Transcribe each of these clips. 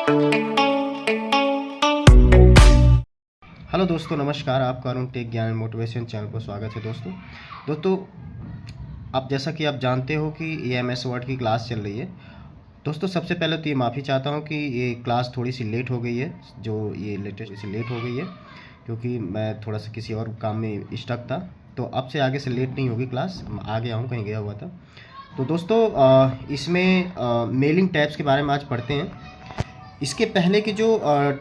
Hello दोस्तों, नमस्कार। आपका अरुण टेक ज्ञान मोटिवेशन चैनल पर स्वागत है। दोस्तों आप जैसा कि आप जानते हो कि ये MS वर्ड की क्लास चल रही है। दोस्तों सबसे पहले तो ये माफ़ी चाहता हूँ कि ये क्लास थोड़ी सी लेट हो गई है, जो ये लेटेस्ट इसे लेट हो गई है क्योंकि मैं थोड़ा सा किसी और काम में स्टक था। तो अब से आगे से लेट नहीं होगी क्लास, आ गया हूँ, कहीं गया हुआ था। तो दोस्तों इसमें मेलिंग टैब्स के बारे में आज पढ़ते हैं। इसके पहले की जो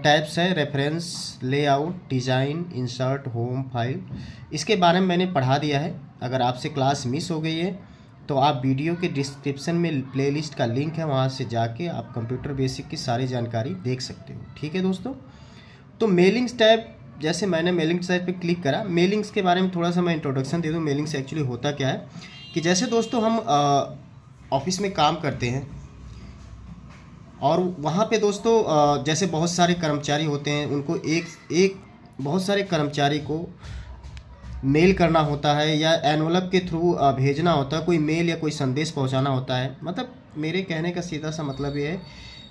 टैब्स है, reference, layout, design, insert, home, file, इसके बारे में मैंने पढ़ा दिया है। अगर आपसे क्लास मिस हो गई है तो आप वीडियो के डिस्क्रिप्शन में प्लेलिस्ट का लिंक है, वहाँ से जाके आप कंप्यूटर बेसिक की सारी जानकारी देख सकते हो। ठीक है दोस्तों, तो मेलिंग्स टैब, जैसे मैंने मेलिंग्स टैब पे क्लिक करा, मेलिंग्स के बारे में थोड़ा सा मैं इंट्रोडक्शन दे दूँ। मेलिंग्स एक्चुअली होता क्या है कि जैसे दोस्तों हम ऑफिस में काम करते हैं और वहाँ पे दोस्तों जैसे बहुत सारे कर्मचारी होते हैं, उनको एक बहुत सारे कर्मचारी को मेल करना होता है या एनवलप के थ्रू भेजना होता है, कोई मेल या कोई संदेश पहुँचाना होता है। मतलब मेरे कहने का सीधा सा मतलब ये है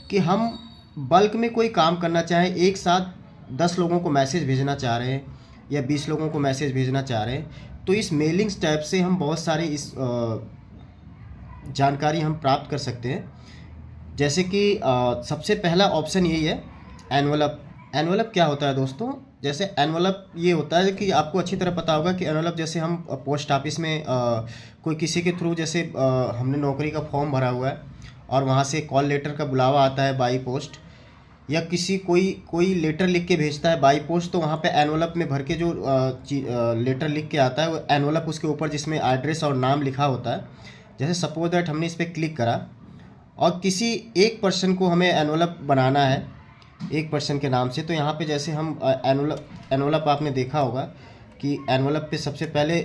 कि हम बल्क में कोई काम करना चाहें, एक साथ 10 लोगों को मैसेज भेजना चाह रहे हैं या 20 लोगों को मैसेज भेजना चाह रहे हैं, तो इस मेलिंग्स टैब से हम बहुत सारी इस जानकारी हम प्राप्त कर सकते हैं। जैसे कि सबसे पहला ऑप्शन यही है, एनवलप। एनवलप क्या होता है दोस्तों? जैसे एनवलप ये होता है कि आपको अच्छी तरह पता होगा कि एनवलप, जैसे हम पोस्ट ऑफिस में कोई किसी के थ्रू, जैसे हमने नौकरी का फॉर्म भरा हुआ है और वहाँ से कॉल लेटर का बुलावा आता है बाई पोस्ट, या किसी कोई लेटर लिख के भेजता है बाई पोस्ट, तो वहाँ पे एनवलप में भर के जो लेटर लिख के आता है वो एनवलप, उसके ऊपर जिसमें एड्रेस और नाम लिखा होता है। जैसे सपोज दैट हमने इस पर क्लिक करा और किसी एक पर्सन को हमें एनवलप बनाना है, एक पर्सन के नाम से, तो यहाँ पे जैसे हम एनवलप आपने देखा होगा कि एनवलप पे सबसे पहले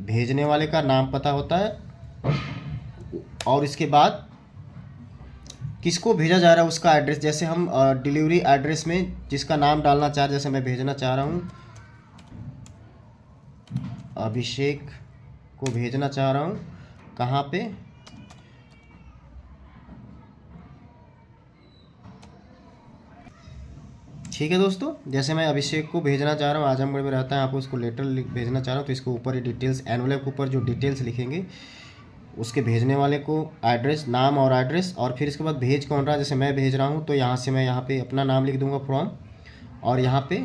भेजने वाले का नाम पता होता है और इसके बाद किसको भेजा जा रहा है उसका एड्रेस। जैसे हम डिलीवरी एड्रेस में जिसका नाम डालना चाह रहे, जैसे मैं भेजना चाह रहा हूँ अभिषेक को भेजना चाह रहा हूँ, कहाँ पे? ठीक है दोस्तों, जैसे मैं अभिषेक को भेजना चाह रहा हूँ, आजमगढ़ में रहता है, आपको उसको लेटर भेजना चाह रहा हूँ, तो इसके ऊपर ये डिटेल्स, एनवलप के ऊपर जो डिटेल्स लिखेंगे उसके भेजने वाले को एड्रेस, नाम और एड्रेस, और फिर इसके बाद भेज कौन रहा है। जैसे मैं भेज रहा हूँ तो यहाँ से मैं यहाँ पे अपना नाम लिख दूँगा फ्रॉम, और यहाँ पे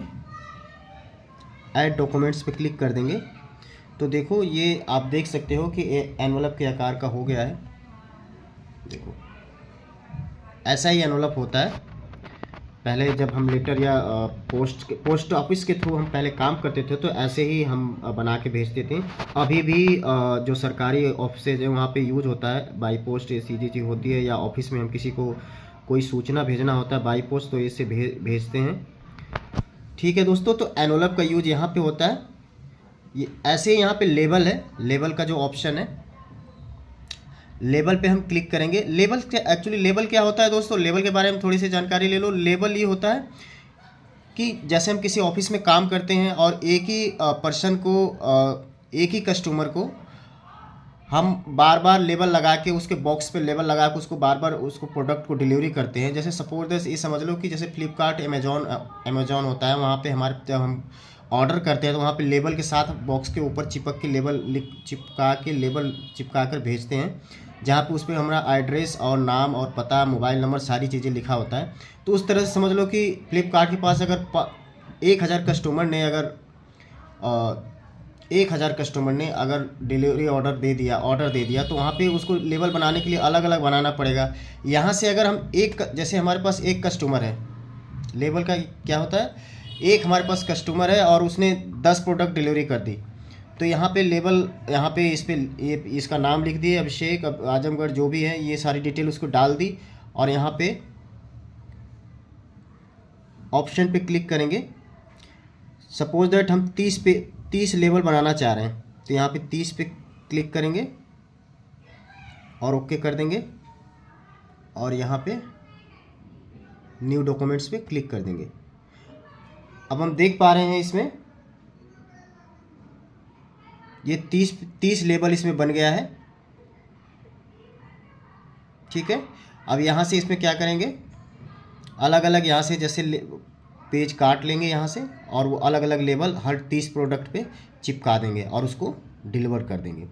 ऐड डॉक्यूमेंट्स पे क्लिक कर देंगे। तो देखो ये आप देख सकते हो कि एनवलप के आकार का हो गया है। देखो ऐसा ही एनवलप होता है। पहले जब हम लेटर या पोस्ट ऑफिस के थ्रू हम पहले काम करते थे तो ऐसे ही हम बना के भेजते थे। अभी भी जो सरकारी ऑफिस है वहाँ पे यूज होता है बाई पोस्ट, CGT होती है, या ऑफिस में हम किसी को कोई सूचना भेजना होता है बाई पोस्ट तो इससे भेजते हैं। ठीक है दोस्तों, तो एनवलप का यूज यहाँ पे होता है। ये ऐसे ही यहाँ पे लेबल है, लेबल का जो ऑप्शन है, लेबल पे हम क्लिक करेंगे। लेबल एक्चुअली लेबल क्या होता है दोस्तों, लेबल के बारे में थोड़ी सी जानकारी ले लो। लेबल ये होता है कि जैसे हम किसी ऑफिस में काम करते हैं और एक ही पर्सन को, एक ही कस्टमर को हम बार बार लेबल लगा के, उसके बॉक्स पे लेबल लगा के उसको बार बार उसको प्रोडक्ट को डिलीवरी करते हैं। जैसे सपोज दैट ये समझ लो कि जैसे फ्लिपकार्ट, अमेजॉन होता है, वहाँ पे हमारे जब हम ऑर्डर करते हैं तो वहाँ पे लेबल के साथ बॉक्स के ऊपर चिपक के लेबल चिपका कर भेजते हैं, जहाँ पे उस पर हमारा एड्रेस और नाम और पता, मोबाइल नंबर, सारी चीज़ें लिखा होता है। तो उस तरह से समझ लो कि फ्लिपकार्ट के पास अगर 1000 कस्टमर ने अगर 1000 कस्टमर ने अगर डिलीवरी ऑर्डर दे दिया तो वहाँ पे उसको लेबल बनाने के लिए अलग अलग बनाना पड़ेगा। यहाँ से अगर हम जैसे हमारे पास एक कस्टमर है, लेबल का क्या होता है, एक हमारे पास कस्टमर है और उसने 10 प्रोडक्ट डिलीवरी कर दी, तो यहाँ पे लेबल, यहाँ पे इस पे ये इसका नाम लिख दिए, अभिषेक आजमगढ़, जो भी है, ये सारी डिटेल उसको डाल दी, और यहाँ पे ऑप्शन पे क्लिक करेंगे। सपोज दैट हम 30 लेबल बनाना चाह रहे हैं, तो यहाँ पे 30 पे क्लिक करेंगे और ओके कर देंगे, और यहाँ पे न्यू डॉक्यूमेंट्स पे क्लिक कर देंगे। अब हम देख पा रहे हैं इसमें ये 30 लेबल इसमें बन गया है। ठीक है, अब यहाँ से इसमें क्या करेंगे, अलग अलग यहाँ से जैसे पेज काट लेंगे यहाँ से, और वो अलग अलग लेबल हर 30 प्रोडक्ट पे चिपका देंगे और उसको डिलीवर कर देंगे।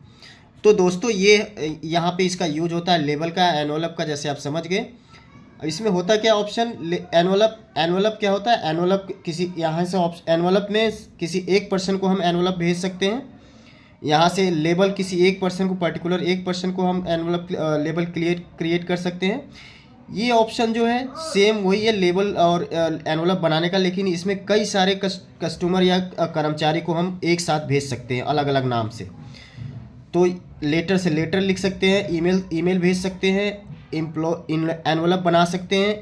तो दोस्तों ये यहाँ पे इसका यूज होता है लेबल का, एनवलप का, जैसे आप समझ गए। इसमें होता क्या ऑप्शन, एनवलप क्या होता है, एनवलप किसी यहाँ से एनवलप में किसी एक पर्सन को हम एनवलप भेज सकते हैं, यहाँ से लेबल किसी एक पर्सन को, पर्टिकुलर एक पर्सन को हम एनवलप लेबल क्रिएट कर सकते हैं। ये ऑप्शन जो है सेम वही है लेबल और एनवलप बनाने का, लेकिन इसमें कई सारे कस्टमर या कर्मचारी को हम एक साथ भेज सकते हैं अलग अलग नाम से। तो लेटर से लेटर लिख सकते हैं, ईमेल भेज सकते हैं, एनवलप बना सकते हैं।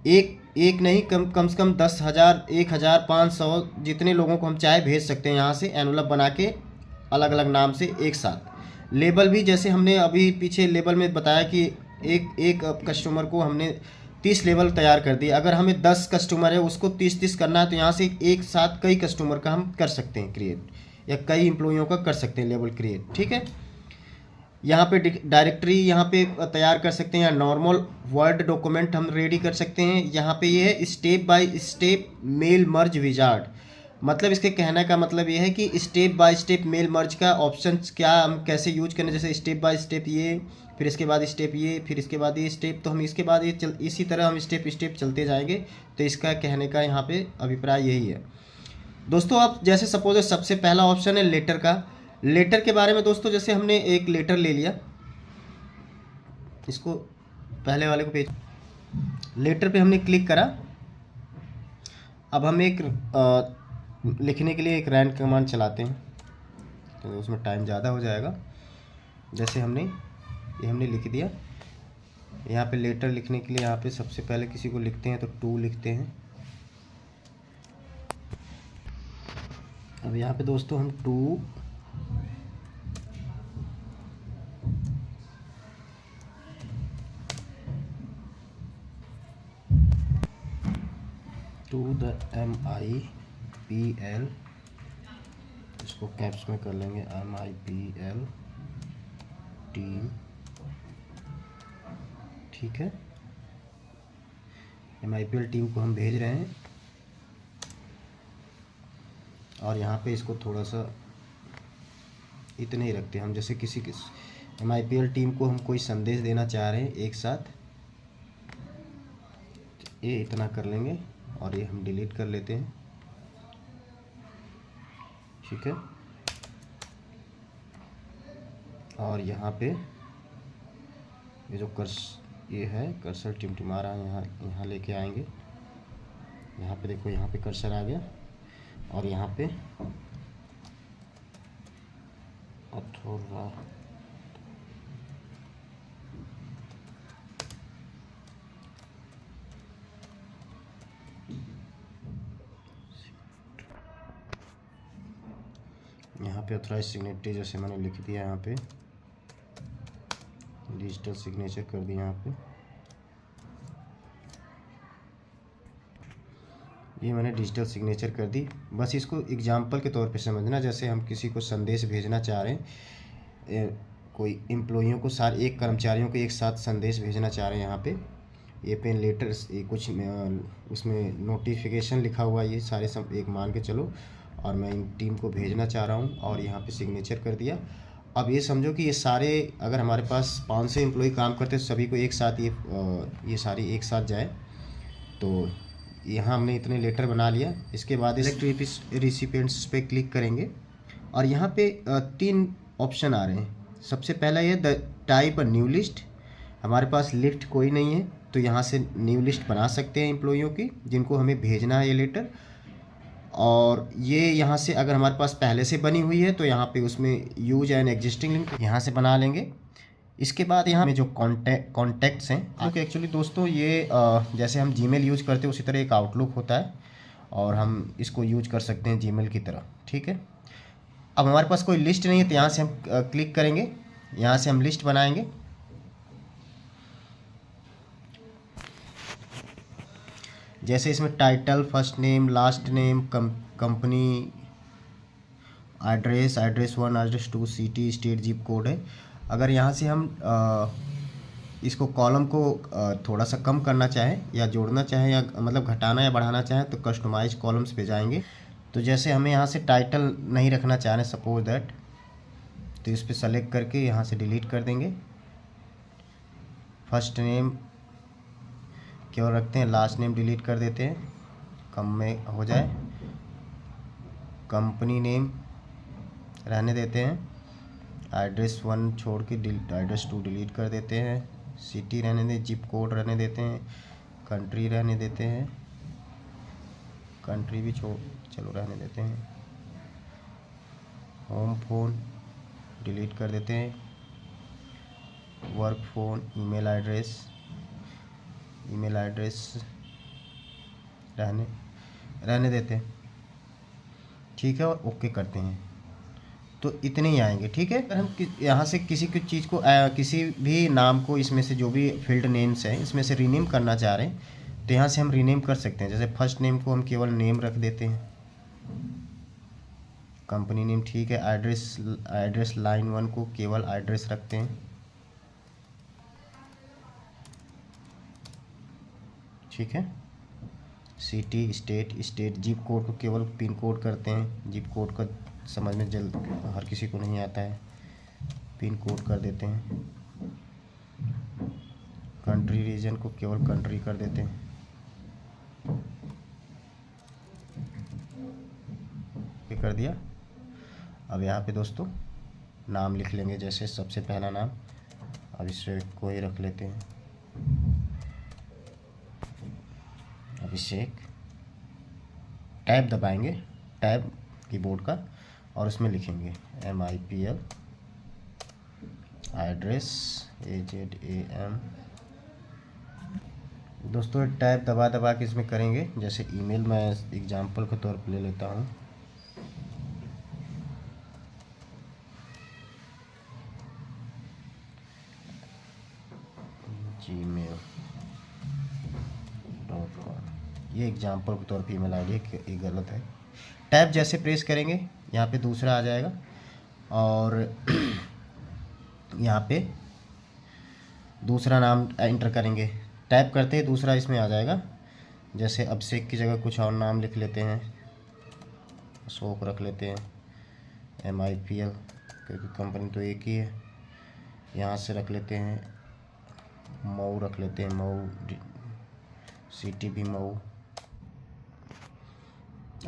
एक नहीं, कम से कम 10,000, 1,500 जितने लोगों को हम चाहे भेज सकते हैं यहाँ से एनवलप बना के अलग अलग नाम से एक साथ। लेबल भी जैसे हमने अभी पीछे लेबल में बताया कि एक कस्टमर को हमने 30 लेबल तैयार कर दिए। अगर हमें 10 कस्टमर है उसको 30 करना है, तो यहाँ से एक साथ कई कस्टमर का हम कर सकते हैं क्रिएट, या कई एम्प्लॉइयों का कर सकते हैं लेबल क्रिएट। ठीक है, यहाँ पे डायरेक्टरी यहाँ पे तैयार कर सकते हैं, या नॉर्मल वर्ड डॉक्यूमेंट हम रेडी कर सकते हैं। यहाँ पे ये है step by step mail merge wizard, मतलब इसके कहने का मतलब ये है कि step by step mail merge का ऑप्शन क्या हम कैसे यूज करने, जैसे स्टेप बाय स्टेप ये, फिर इसके बाद स्टेप ये, फिर इसके बाद ये स्टेप, तो हम इसके बाद ये इसी तरह हम स्टेप चलते जाएंगे। तो इसका कहने का यहाँ पे अभिप्राय यही है दोस्तों। आप जैसे सपोज सबसे पहला ऑप्शन है लेटर का। लेटर के बारे में दोस्तों, जैसे हमने एक लेटर ले लिया, इसको पहले वाले को पेज, लेटर पे हमने क्लिक करा। अब हम एक लिखने के लिए एक रैंड कमांड चलाते हैं, तो उसमें टाइम ज़्यादा हो जाएगा। जैसे हमने लिख दिया। यहाँ पे लेटर लिखने के लिए यहाँ पे सबसे पहले किसी को लिखते हैं तो 2 लिखते हैं। अब यहाँ पे दोस्तों हम 2 द MIPL, इसको कैप्स में कर लेंगे, MIPL टीम। ठीक है, MIPL टीम को हम भेज रहे हैं। और यहाँ पे इसको थोड़ा सा इतने ही रखते हैं हम, जैसे किसी MIPL टीम को हम कोई संदेश देना चाह रहे हैं एक साथ, ये इतना कर लेंगे और ये हम डिलीट कर लेते हैं। ठीक है, और यहाँ पे ये जो ये है कर्सर टिमटिमा रहा है, यहाँ लेके आएंगे। यहाँ पे देखो, यहाँ पे कर्सर आ गया, और यहाँ पे अथोरा यहाँ पे ऑथराइज सिग्नेचर जैसे मैंने लिख दिया, यहाँ पे डिजिटल सिग्नेचर कर दिया। यहाँ पे ये मैंने डिजिटल सिग्नेचर कर दी। बस इसको एग्जाम्पल के तौर पे समझना, जैसे हम किसी को संदेश भेजना चाह रहे हैं, कोई एम्प्लॉइयों को एक कर्मचारियों को एक साथ संदेश भेजना चाह रहे हैं। यहाँ पे ये पेन लेटर्स, ये कुछ उसमें नोटिफिकेशन लिखा हुआ, ये सारे सब एक मान के चलो, और मैं इन टीम को भेजना चाह रहा हूँ, और यहाँ पे सिग्नेचर कर दिया। अब ये समझो कि ये सारे, अगर हमारे पास 500 एम्प्लॉय काम करते हैं, सभी को एक साथ ये सारी एक साथ जाए, तो यहाँ हमने इतने लेटर बना लिया। इसके बाद इलेक्ट्रिक रिसिपिएंट्स पे क्लिक करेंगे, और यहाँ पे 3 ऑप्शन आ रहे हैं। सबसे पहला ये द टाइप न्यू लिस्ट, हमारे पास लिस्ट कोई नहीं है, तो यहाँ से न्यू लिस्ट बना सकते हैं एम्प्लॉइयों की जिनको हमें भेजना है ये लेटर। और ये यहाँ से अगर हमारे पास पहले से बनी हुई है, तो यहाँ पे उसमें यूज एन एग्जिस्टिंग लिंक यहाँ से बना लेंगे। इसके बाद यहाँ में जो कॉन्टैक्ट्स हैं, क्योंकि एक्चुअली दोस्तों ये जैसे हम जीमेल यूज करते हैं उसी तरह एक आउटलुक होता है, और हम इसको यूज कर सकते हैं जीमेल की तरह। ठीक है, अब हमारे पास कोई लिस्ट नहीं है, तो यहाँ से हम क्लिक करेंगे, यहाँ से हम लिस्ट बनाएंगे। जैसे इसमें title, first name, last name, company, address 1, address 2, city, state, zip code है। अगर यहाँ से हम इसको कॉलम को थोड़ा सा कम करना चाहे या जोड़ना चाहे या मतलब घटाना या बढ़ाना चाहे तो कस्टमाइज कॉलम्स पे जाएंगे। तो जैसे हमें यहाँ से टाइटल नहीं रखना चाह रहे सपोज दैट, तो इस पर सेलेक्ट करके यहाँ से डिलीट कर देंगे। फर्स्ट नेम केवल रखते हैं, लास्ट नेम डिलीट कर देते हैं, कम में हो जाए। कंपनी नेम रहने देते हैं, एड्रेस 1 छोड़ के एड्रेस 2 डिलीट कर देते हैं। सिटी रहने दें, जिप कोड रहने देते हैं, कंट्री रहने देते हैं, कंट्री भी चलो रहने देते हैं। होम फोन डिलीट कर देते हैं, वर्क फ़ोन, ईमेल एड्रेस रहने देते हैं, ठीक है, और ओके करते हैं। तो इतने ही आएंगे, ठीक है। अगर हम यहाँ से किसी की चीज़ को किसी भी नाम को इसमें से जो भी फील्ड नेम्स हैं इसमें से रीनेम करना चाह रहे हैं तो यहाँ से हम रीनेम कर सकते हैं। जैसे फर्स्ट नेम को हम केवल नेम रख देते हैं, कंपनी नेम, ठीक है। एड्रेस लाइन 1 को केवल एड्रेस रखते हैं, ठीक है। सिटी, स्टेट, जिप कोड को केवल पिन कोड करते हैं, जिप कोड का समझ में जल्द हर किसी को नहीं आता है, पिन कोड कर देते हैं। कंट्री रीजन को केवल कंट्री कर देते हैं, ये कर दिया। अब यहाँ पे दोस्तों नाम लिख लेंगे, जैसे सबसे पहला नाम अभिषेक को ही रख लेते हैं, अभिषेक। टैब दबाएंगे, टैब कीबोर्ड का, और उसमें लिखेंगे MIPL, एड्रेस AZAM। दोस्तों टैब दबा के इसमें करेंगे। जैसे ईमेल मैं एग्जांपल के तौर पर ले लेता हूँ, gmail.com, ये एग्जांपल के तौर पर ईमेल आईडी ये गलत है। टैब जैसे प्रेस करेंगे यहाँ पे दूसरा आ जाएगा, और यहाँ पे दूसरा नाम एंटर करेंगे, टैप करते ही दूसरा इसमें आ जाएगा। जैसे अभिषेक की जगह कुछ और नाम लिख लेते हैं, अशोक रख लेते हैं, MIPL क्योंकि कंपनी तो एक ही है। यहाँ से रख लेते हैं मऊ, रख लेते हैं मऊ, सिटी भी मऊ।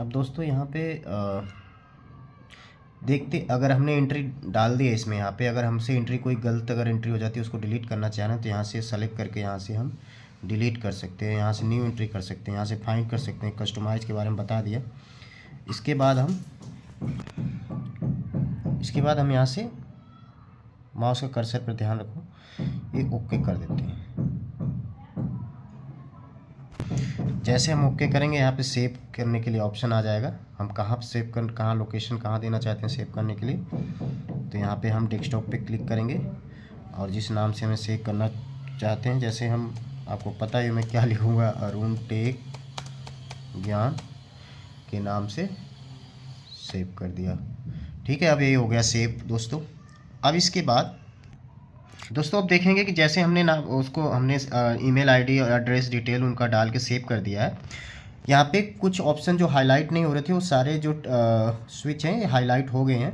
अब दोस्तों यहाँ पे देखते, अगर हमने एंट्री डाल दी है इसमें, यहाँ पे अगर हमसे एंट्री कोई गलत अगर एंट्री हो जाती है उसको डिलीट करना चाह रहे हैं तो यहाँ से सेलेक्ट करके यहाँ से हम डिलीट कर सकते हैं, यहाँ से न्यू एंट्री कर सकते हैं, यहाँ से फाइंड कर सकते हैं। कस्टमाइज के बारे में बता दिया। इसके बाद हम यहाँ से माउस का कर्सर पर ध्यान रखो, ये ओके कर देते हैं। जैसे हम ओके करेंगे यहाँ पे सेव करने के लिए ऑप्शन आ जाएगा। हम कहाँ लोकेशन कहाँ देना चाहते हैं सेव करने के लिए, तो यहाँ पे हम डेस्कटॉप पे क्लिक करेंगे और जिस नाम से हमें सेव करना चाहते हैं, जैसे हम आपको पता है मैं क्या लिखूँगा, अरुण टेक ज्ञान के नाम से सेव कर दिया, ठीक है। अब ये हो गया सेव दोस्तों। अब इसके बाद दोस्तों अब देखेंगे कि जैसे हमने हमने ईमेल आईडी और एड्रेस डिटेल उनका डाल के सेव कर दिया है। यहाँ पे कुछ ऑप्शन जो हाईलाइट नहीं हो रहे थे वो सारे जो स्विच हैं ये हाईलाइट हो गए हैं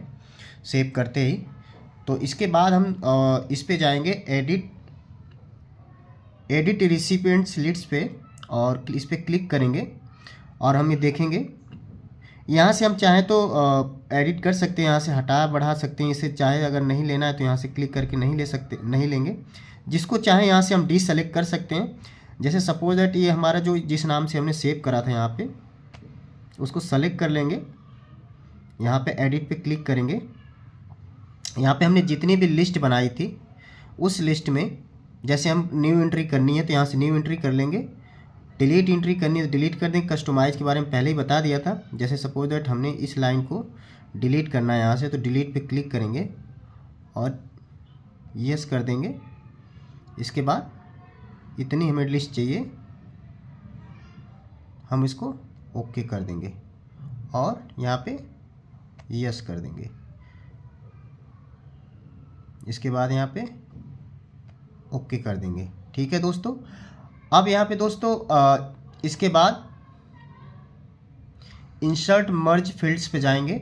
सेव करते ही। तो इसके बाद हम इस पे जाएंगे एडिट रिसिपिएंट्स लिस्ट पे, और इस पर क्लिक करेंगे और हम ये देखेंगे। यहाँ से हम चाहें तो एडिट कर सकते हैं, यहाँ से हटा बढ़ा सकते हैं। इसे चाहे अगर नहीं लेना है तो यहाँ से क्लिक करके नहीं लेंगे। जिसको चाहे यहाँ से हम डीसेलेक्ट कर सकते हैं। जैसे सपोज दैट ये हमारा जो जिस नाम से हमने सेव करा था यहाँ पे, उसको सेलेक्ट कर लेंगे। यहाँ पे एडिट पे क्लिक करेंगे। यहाँ पे हमने जितनी भी लिस्ट बनाई थी उस लिस्ट में जैसे हम न्यू एंट्री करनी है तो यहाँ से न्यू एंट्री कर लेंगे। डिलीट एंट्री करनी है तो डिलीट कर देंगे। कस्टमाइज़ के बारे में पहले ही बता दिया था। जैसे सपोज दैट हमने इस लाइन को डिलीट करना है यहाँ से, तो डिलीट पे क्लिक करेंगे और यस कर देंगे। इसके बाद इतनी हमें लिस्ट चाहिए, हम इसको ओके कर देंगे और यहाँ पे यस कर देंगे। इसके बाद यहाँ पे ओके कर देंगे। ठीक है दोस्तों, अब यहाँ पे दोस्तों इसके बाद इंसर्ट मर्ज फील्ड्स पे जाएंगे।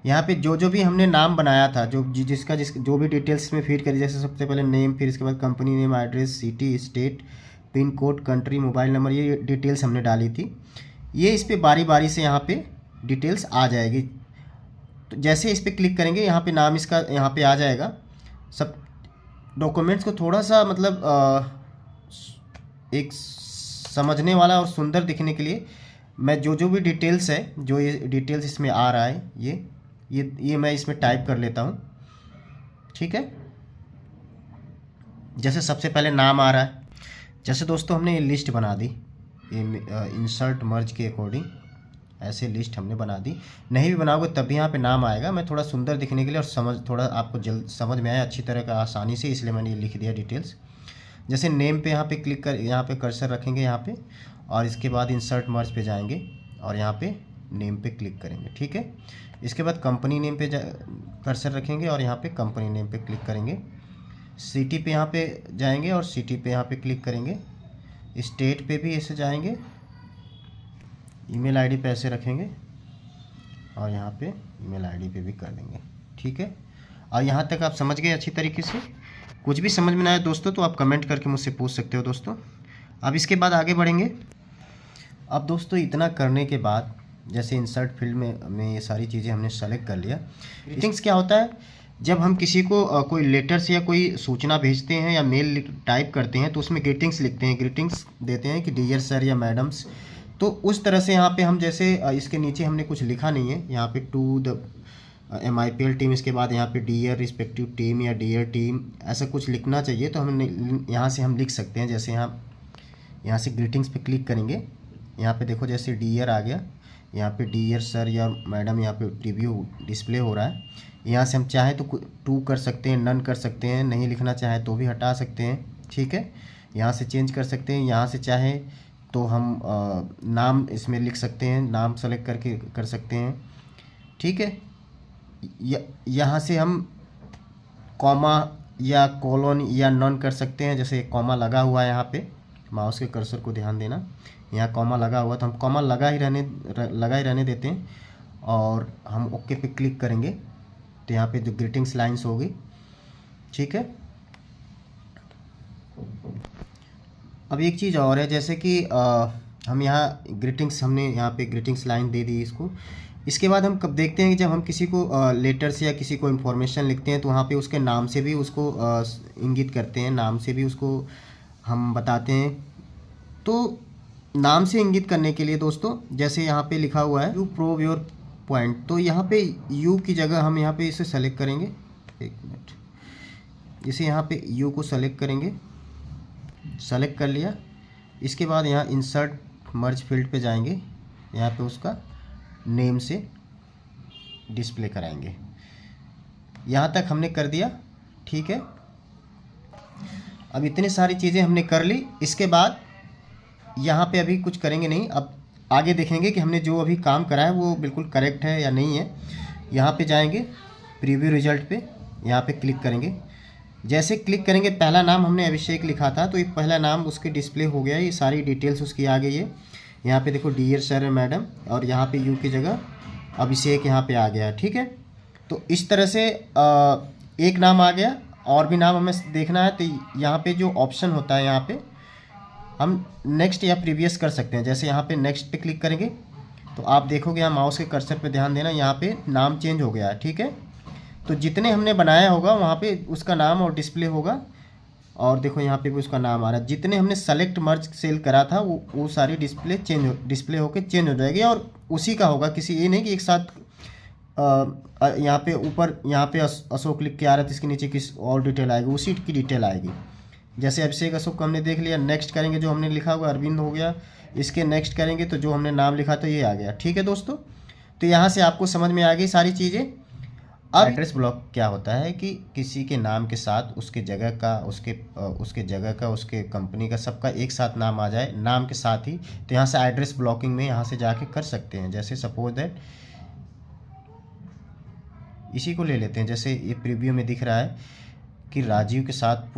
यहाँ पे जो भी हमने नाम बनाया था, जो भी डिटेल्स में फीड करी, जैसे सबसे पहले नेम, फिर इसके बाद company name, address, city, state, pin code, country, mobile number, ये डिटेल्स हमने डाली थी। ये इस पर बारी बारी से यहाँ पे डिटेल्स आ जाएगी। तो जैसे इस पर क्लिक करेंगे, यहाँ पे नाम इसका यहाँ पे आ जाएगा। सब डॉक्यूमेंट्स को थोड़ा सा मतलब एक समझने वाला और सुंदर दिखने के लिए मैं जो भी डिटेल्स है, जो ये डिटेल्स इसमें आ रहा है, ये मैं इसमें टाइप कर लेता हूँ। ठीक है, जैसे सबसे पहले नाम आ रहा है। जैसे दोस्तों हमने ये लिस्ट बना दी, ये इंसर्ट मर्ज के अकॉर्डिंग ऐसे लिस्ट हमने बना दी। नहीं भी बनाओगे तब भी यहाँ पे नाम आएगा। मैं थोड़ा सुंदर दिखने के लिए और थोड़ा आपको जल्द समझ में आया अच्छी तरह का, आसानी से, इसलिए मैंने ये लिख दिया डिटेल्स। जैसे नेम पे यहाँ पे क्लिक कर, यहाँ पे कर्सर रखेंगे यहाँ पे, और इसके बाद इंसर्ट मर्ज पे जाएंगे और यहाँ पे नेम पे क्लिक करेंगे। ठीक है, इसके बाद कंपनी नेम पे कर्सर रखेंगे और यहाँ पे कंपनी नेम पे क्लिक करेंगे। सिटी पे यहाँ पे जाएंगे और सिटी पे यहाँ पे क्लिक करेंगे। स्टेट पे भी ऐसे जाएंगे, ईमेल आईडी पे ऐसे रखेंगे और यहाँ पे ईमेल आईडी पे भी कर देंगे। ठीक है, और यहाँ तक आप समझ गए अच्छी तरीके से। कुछ भी समझ में ना आए दोस्तों तो आप कमेंट करके मुझसे पूछ सकते हो दोस्तों। अब इसके बाद आगे बढ़ेंगे। अब दोस्तों इतना करने के बाद, जैसे इंसर्ट फील्ड में ये सारी चीज़ें हमने सेलेक्ट कर लिया। ग्रीटिंग्स क्या होता है, जब हम किसी को कोई लेटर्स या कोई सूचना भेजते हैं या मेल टाइप करते हैं तो उसमें ग्रीटिंग्स लिखते हैं, ग्रीटिंग्स देते हैं कि डियर सर या मैडम्स। तो उस तरह से यहाँ पे हम जैसे इसके नीचे हमने कुछ लिखा नहीं है, यहाँ पे टू द MIPL टीम, इसके बाद यहाँ पे डियर रिस्पेक्टिव टीम या डियर टीम, ऐसा कुछ लिखना चाहिए। तो हमने यहाँ से हम लिख सकते हैं। जैसे यहाँ से ग्रीटिंग्स पे क्लिक करेंगे, यहाँ पे देखो जैसे डियर आ गया, यहाँ पे डियर सर या मैडम यहाँ पे रिव्यू डिस्प्ले हो रहा है। यहाँ से हम चाहें तो टू कर सकते हैं, नन कर सकते हैं, नहीं लिखना चाहें तो भी हटा सकते हैं। ठीक है, यहाँ से चेंज कर सकते हैं। यहाँ से चाहें तो हम नाम इसमें लिख सकते हैं, नाम सेलेक्ट करके कर सकते हैं। ठीक है, यहाँ से हम कॉमा या कोलोन या नॉन कर सकते हैं। जैसे कॉमा लगा हुआ है यहाँ पे, माउस के कर्सर को ध्यान देना, यहाँ कॉमा लगा हुआ तो हम कॉमा लगा ही रहने देते हैं और हम ओके पे क्लिक करेंगे तो यहाँ पे जो ग्रीटिंग्स लाइन्स होगी। ठीक है, अब एक चीज़ और है, जैसे कि हम यहाँ ग्रीटिंग्स, हमने यहाँ पे ग्रीटिंग्स लाइन दे दी इसको। इसके बाद हम कब देखते हैं कि जब हम किसी को लेटर्स या किसी को इन्फॉर्मेशन लिखते हैं तो वहाँ पे उसके नाम से भी उसको इंगित करते हैं, नाम से भी उसको हम बताते हैं। तो नाम से इंगित करने के लिए दोस्तों, जैसे यहाँ पे लिखा हुआ है यू प्रूव योर पॉइंट, तो यहाँ पे यू की जगह हम यहाँ पे इसे सेलेक्ट करेंगे। एक मिनट, इसे यहाँ पे यू को सेलेक्ट करेंगे। सेलेक्ट कर लिया, इसके बाद यहाँ इंसर्ट मर्ज फील्ड पे जाएंगे, यहाँ पे उसका नेम से डिस्प्ले कराएंगे। यहाँ तक हमने कर दिया। ठीक है, अब इतनी सारी चीज़ें हमने कर ली। इसके बाद यहाँ पे अभी कुछ करेंगे नहीं, अब आगे देखेंगे कि हमने जो अभी काम करा है वो बिल्कुल करेक्ट है या नहीं है। यहाँ पे जाएंगे, प्रीव्यू रिजल्ट पे यहाँ पे क्लिक करेंगे। जैसे क्लिक करेंगे, पहला नाम हमने अभिषेक लिखा था तो ये पहला नाम उसके डिस्प्ले हो गया, ये सारी डिटेल्स उसकी आ गई है। यहाँ पे देखो डियर सर मैडम, और यहाँ पे यू की जगह अभिषेक यहाँ पे आ गया है। ठीक है, तो इस तरह से एक नाम आ गया। और भी नाम हमें देखना है तो यहाँ पे जो ऑप्शन होता है, यहाँ पे हम नेक्स्ट या प्रीवियस कर सकते हैं। जैसे यहाँ पे नेक्स्ट पे क्लिक करेंगे तो आप देखोगे, यहाँ माउस के कर्सर पे ध्यान देना, यहाँ पे नाम चेंज हो गया है। ठीक है, तो जितने हमने बनाया होगा वहाँ पे उसका नाम और डिस्प्ले होगा, और देखो यहाँ पे भी उसका नाम आ रहा है। जितने हमने सेलेक्ट मर्ज सेल करा था वो सारी डिस्प्ले होके चेंज हो जाएगी, और उसी का होगा, किसी ये नहीं कि एक साथ यहाँ पे ऊपर यहाँ पे अशोक लिख के आ रहा है तो इसके नीचे किस और डिटेल आएगी, उसी की डिटेल आएगी। जैसे अभिषेक अशोक को हमने देख लिया, नेक्स्ट करेंगे, जो हमने लिखा हुआ अरविंद हो गया, इसके नेक्स्ट करेंगे तो जो हमने नाम लिखा था ये आ गया। ठीक है दोस्तों, तो यहाँ से आपको समझ में आ गई सारी चीज़ें। अब एड्रेस ब्लॉक क्या होता है कि किसी के नाम के साथ उसके जगह का, उसके कंपनी का, सबका एक साथ नाम आ जाए नाम के साथ ही, तो यहाँ से एड्रेस ब्लॉकिंग में यहाँ से जाके कर सकते हैं। जैसे सपोज दैट इसी को ले लेते हैं, जैसे ये प्रीव्यू में दिख रहा है कि राजीव के साथ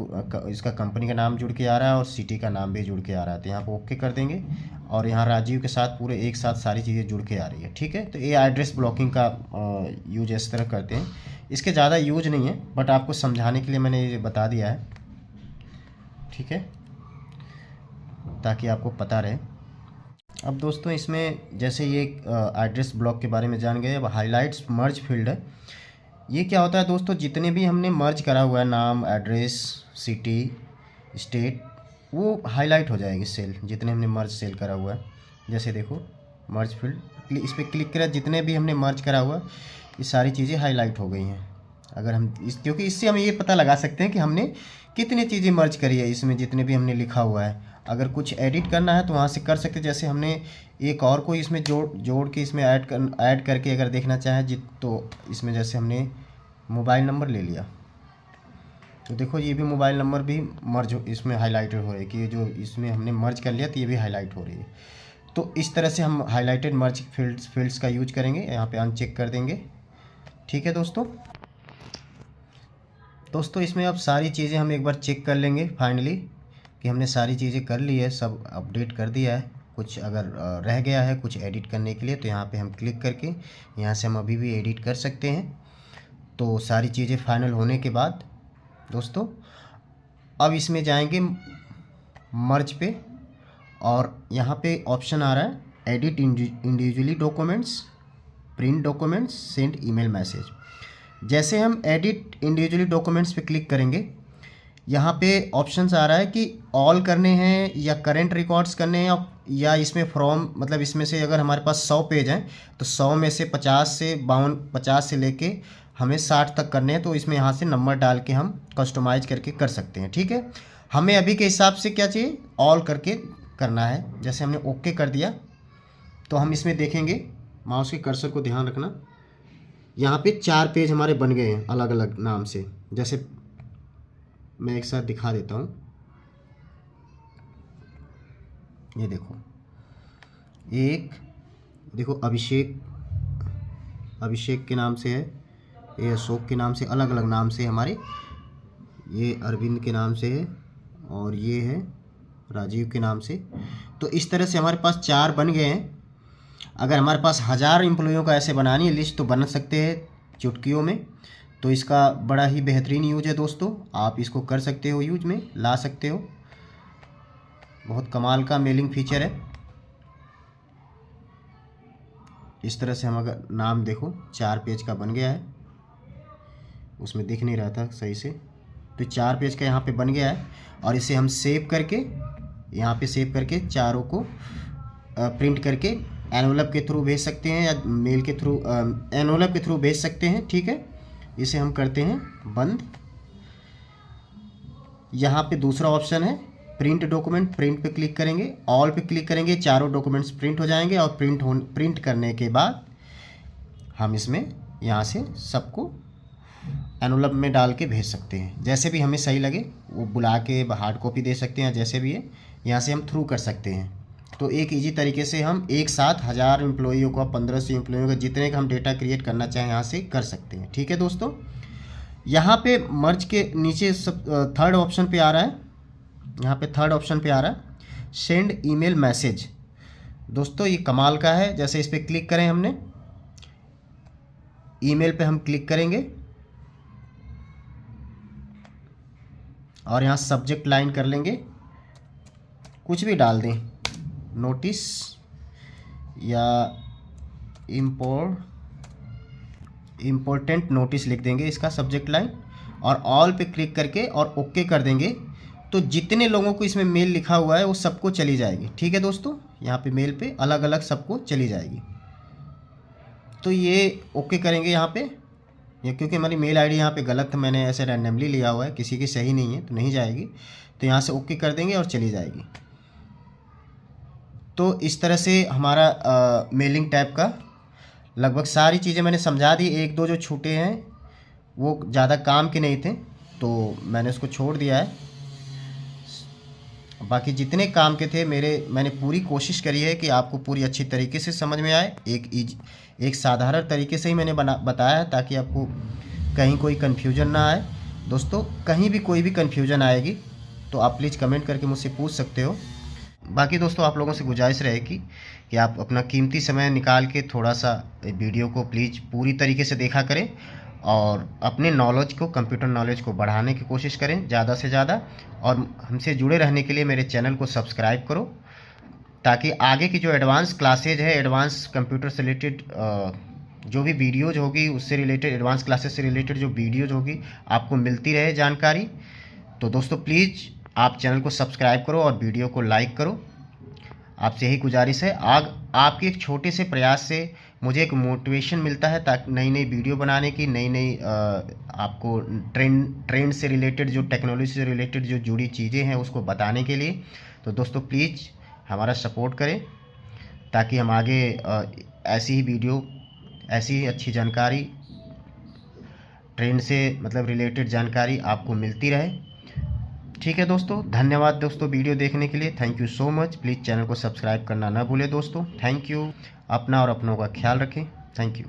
इसका कंपनी का नाम जुड़ के आ रहा है और सिटी का नाम भी जुड़ के आ रहा है। तो यहाँ पर ओके कर देंगे और यहाँ राजीव के साथ पूरे एक साथ सारी चीज़ें जुड़ के आ रही है। ठीक है, तो ये एड्रेस ब्लॉकिंग का यूज इस तरह करते हैं। इसके ज़्यादा यूज नहीं है, बट आपको समझाने के लिए मैंने ये बता दिया है। ठीक है, ताकि आपको पता रहे। अब दोस्तों इसमें जैसे ये एड्रेस ब्लॉक के बारे में जान गए, अब हाइलाइट्स मर्ज फील्ड है। ये क्या होता है दोस्तों, जितने भी हमने मर्ज करा हुआ है, नाम, एड्रेस, सिटी, स्टेट, वो हाईलाइट हो जाएगी सेल, जितने हमने मर्ज सेल करा हुआ है। जैसे देखो मर्ज फील्ड, इस पर क्लिक करें, जितने भी हमने मर्ज करा हुआ ये सारी चीज़ें हाईलाइट हो गई हैं। अगर हम क्योंकि इससे हम ये पता लगा सकते हैं कि हमने कितनी चीज़ें मर्ज करी है इसमें, जितने भी हमने लिखा हुआ है। अगर कुछ एडिट करना है तो वहाँ से कर सकते हैं। जैसे हमने एक और कोई इसमें जोड़ के इसमें ऐड करके अगर देखना चाहें तो इसमें जैसे हमने मोबाइल नंबर ले लिया, तो देखो ये भी मोबाइल नंबर भी मर्ज इसमें हाईलाइटेड हो रही है कि जो इसमें हमने मर्ज कर लिया तो ये भी हाईलाइट हो रही है। तो इस तरह से हम हाईलाइटेड मर्ज फील्ड्स का यूज करेंगे। यहाँ पे अनचेक कर देंगे। ठीक है दोस्तों इसमें अब सारी चीज़ें हम एक बार चेक कर लेंगे फाइनली कि हमने सारी चीज़ें कर ली है, सब अपडेट कर दिया है। कुछ अगर रह गया है कुछ एडिट करने के लिए तो यहाँ पे हम क्लिक करके यहाँ से हम अभी भी एडिट कर सकते हैं। तो सारी चीज़ें फाइनल होने के बाद दोस्तों अब इसमें जाएंगे मर्ज पे, और यहाँ पे ऑप्शन आ रहा है edit individually documents, print documents, send email message. जैसे हम एडिट इंडिविजुअली डॉक्यूमेंट्स पे क्लिक करेंगे, यहाँ पे ऑप्शंस आ रहा है कि ऑल करने हैं या करेंट रिकॉर्ड्स करने हैं, या इसमें फ्रॉम मतलब इसमें से अगर हमारे पास 100 पेज हैं तो 100 में से 50 से लेके हमें 60 तक करने हैं। तो इसमें यहाँ से नंबर डाल के हम कस्टमाइज करके कर सकते हैं। ठीक है, हमें अभी के हिसाब से क्या चाहिए, ऑल करके करना है। जैसे हमने ओके कर दिया तो हम इसमें देखेंगे, माउस के कर्सर को ध्यान रखना, यहाँ पे 4 पेज हमारे बन गए हैं अलग अलग नाम से। जैसे मैं एक साथ दिखा देता हूँ, ये देखो अभिषेक के नाम से है, ये अशोक के नाम से, अलग अलग नाम से हमारे, ये अरविंद के नाम से है, और ये है राजीव के नाम से। तो इस तरह से हमारे पास 4 बन गए हैं। अगर हमारे पास 1000 एम्प्लॉयों का ऐसे बनानी है लिस्ट तो बन सकते हैं चुटकियों में। तो इसका बड़ा ही बेहतरीन यूज है दोस्तों, आप इसको कर सकते हो, यूज में ला सकते हो। बहुत कमाल का मेलिंग फीचर है। इस तरह से हम अगर नाम देखो 4 पेज का बन गया है, उसमें दिख नहीं रहा था सही से, तो 4 पेज का यहाँ पे बन गया है। और इसे हम सेव करके यहाँ पे सेव करके चारों को प्रिंट करके एनवलप के थ्रू भेज सकते हैं, या मेल के थ्रू एनवलप के थ्रू भेज सकते हैं। ठीक है, इसे हम करते हैं बंद। यहाँ पे दूसरा ऑप्शन है प्रिंट डॉक्यूमेंट, प्रिंट पे क्लिक करेंगे, ऑल पे क्लिक करेंगे, चारों डॉक्यूमेंट्स प्रिंट हो जाएंगे। और प्रिंट करने के बाद हम इसमें यहाँ से सबको एनवलप में डाल के भेज सकते हैं। जैसे भी हमें सही लगे वो बुला के हार्ड कॉपी दे सकते हैं, जैसे भी है यहाँ से हम थ्रू कर सकते हैं। तो एक इजी तरीके से हम एक साथ 1000 एम्प्लॉइयों का, 1500 एम्प्लॉइयों का, जितने का हम डेटा क्रिएट करना चाहें यहाँ से कर सकते हैं। ठीक है दोस्तों, यहाँ पे मर्ज के नीचे सब थर्ड ऑप्शन पे आ रहा है, यहाँ पे थर्ड ऑप्शन पे आ रहा है सेंड ईमेल मैसेज। दोस्तों ये कमाल का है। जैसे इस पर क्लिक करें, हमने ईमेल पे हम क्लिक करेंगे और यहाँ सब्जेक्ट लाइन कर लेंगे, कुछ भी डाल दें, नोटिस या इम्पोर्टेंट नोटिस लिख देंगे इसका सब्जेक्ट लाइन, और ऑल पे क्लिक करके और ओके कर देंगे। तो जितने लोगों को इसमें मेल लिखा हुआ है वो सबको चली जाएगी। ठीक है दोस्तों, यहाँ पे मेल पे अलग अलग सबको चली जाएगी। तो ये ओके करेंगे यहाँ पे, ये क्योंकि हमारी मेल आईडी यहाँ पे गलत है, मैंने ऐसे रैंडमली लिया हुआ है, किसी की सही नहीं है तो नहीं जाएगी। तो यहाँ से ओके कर देंगे और चली जाएगी। तो इस तरह से हमारा मेलिंग टाइप का लगभग सारी चीज़ें मैंने समझा दी। एक दो जो छूटे हैं वो ज़्यादा काम के नहीं थे तो मैंने उसको छोड़ दिया है। बाकी जितने काम के थे मैंने पूरी कोशिश करी है कि आपको पूरी अच्छी तरीके से समझ में आए। एक साधारण तरीके से ही मैंने बताया है ताकि आपको कहीं कोई कन्फ्यूजन ना आए। दोस्तों कहीं भी कोई भी कन्फ्यूजन आएगी तो आप प्लीज़ कमेंट करके मुझसे पूछ सकते हो। बाकी दोस्तों आप लोगों से गुजारिश रहेगी कि आप अपना कीमती समय निकाल के थोड़ा सा वीडियो को प्लीज़ पूरी तरीके से देखा करें और अपने नॉलेज को, कंप्यूटर नॉलेज को बढ़ाने की कोशिश करें ज़्यादा से ज़्यादा। और हमसे जुड़े रहने के लिए मेरे चैनल को सब्सक्राइब करो, ताकि आगे की जो एडवांस क्लासेज है, एडवांस कंप्यूटर से रिलेटेड जो भी वीडियोज़ होगी उससे रिलेटेड, एडवांस क्लासेस से रिलेटेड जो वीडियोज़ होगी आपको मिलती रहे जानकारी। तो दोस्तों प्लीज़ आप चैनल को सब्सक्राइब करो और वीडियो को लाइक करो। आपसे यही गुजारिश है। आपके एक छोटे से प्रयास से मुझे एक मोटिवेशन मिलता है ताकि नई नई वीडियो बनाने की, नई नई आपको ट्रेंड से रिलेटेड, जो टेक्नोलॉजी से रिलेटेड जो जुड़ी चीज़ें हैं उसको बताने के लिए। तो दोस्तों प्लीज़ हमारा सपोर्ट करें ताकि हम आगे ऐसी ही वीडियो, ऐसी ही अच्छी जानकारी, ट्रेंड से मतलब रिलेटेड जानकारी आपको मिलती रहे। ठीक है दोस्तों, धन्यवाद दोस्तों वीडियो देखने के लिए। Thank you so much. Please channel को सब्सक्राइब करना ना भूलें दोस्तों। Thank you. अपना और अपनों का ख्याल रखें। Thank you.